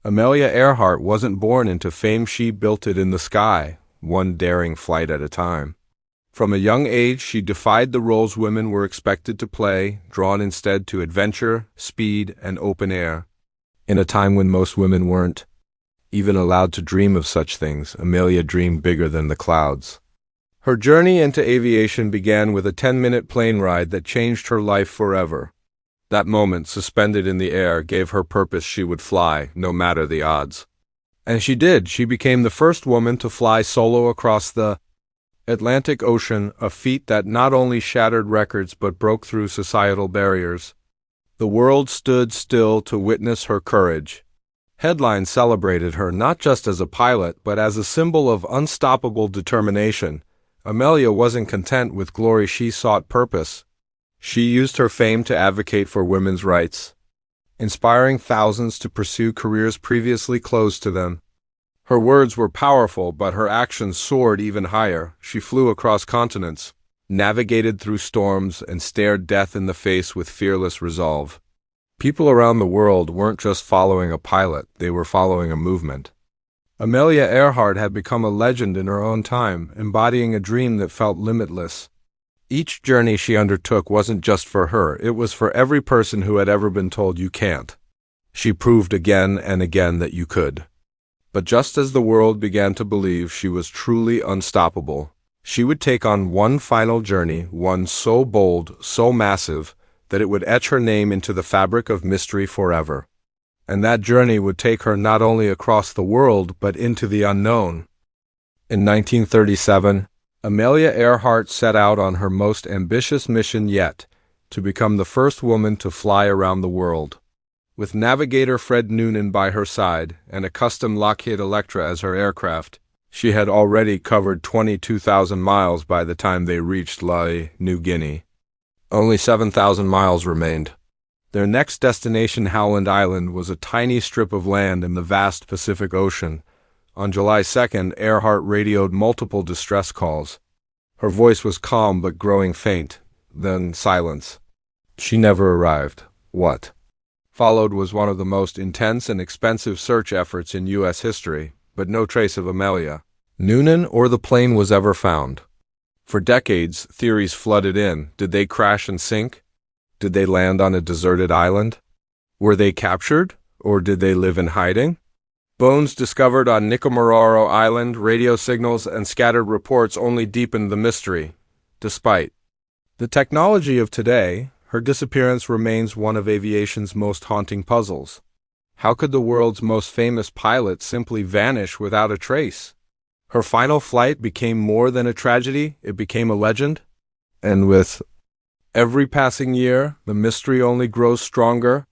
Amelia Earhart wasn't born into fame, she built it in the sky, one daring flight at a time. From a young age, she defied the roles women were expected to play, drawn instead to adventure, speed, and open air. In a time when most women weren't even allowed to dream of such things, Amelia dreamed bigger than the clouds. Her journey into aviation began with a 10-minute plane ride that changed her life forever. That moment, suspended in the air, gave her purpose. She would fly, no matter the odds. And she did. She became the first woman to fly solo across the Atlantic Ocean, a feat that not only shattered records but broke through societal barriers. The world stood still to witness her courage. Headlines celebrated her not just as a pilot, but as a symbol of unstoppable determination. Amelia wasn't content with glory, she sought purpose. She used her fame to advocate for women's rights, inspiring thousands to pursue careers previously closed to them. Her words were powerful, but her actions soared even higher. She flew across continents, navigated through storms, and stared death in the face with fearless resolve. People around the world weren't just following a pilot, they were following a movement. Amelia Earhart had become a legend in her own time, embodying a dream that felt limitless. Each journey she undertook wasn't just for her, it was for every person who had ever been told you can't. She proved again and again that you could. But just as the world began to believe she was truly unstoppable, she would take on one final journey, one so bold, so massive, that it would etch her name into the fabric of mystery forever. And that journey would take her not only across the world, but into the unknown. In 1937, Amelia Earhart set out on her most ambitious mission yet, to become the first woman to fly around the world. With navigator Fred Noonan by her side and a custom Lockheed Electra as her aircraft, she had already covered 22,000 miles by the time they reached New Guinea. Only 7,000 miles remained. Their next destination, Howland Island, was a tiny strip of land in the vast Pacific Ocean. On July 2nd, Earhart radioed multiple distress calls. Her voice was calm but growing faint, then silence. She never arrived. What followed was one of the most intense and expensive search efforts in U.S. history, but no trace of Amelia Noonan or the plane was ever found. For decades, theories flooded in. Did they crash and sink? Did they land on a deserted island? Were they captured, or did they live in hiding? Bones discovered on Nicomaroro Island, radio signals, and scattered reports only deepened the mystery. Despite the technology of today, her disappearance remains one of aviation's most haunting puzzles. How could the world's most famous pilot simply vanish without a trace? Her final flight became more than a tragedy, it became a legend. And with every passing year, the mystery only grows stronger.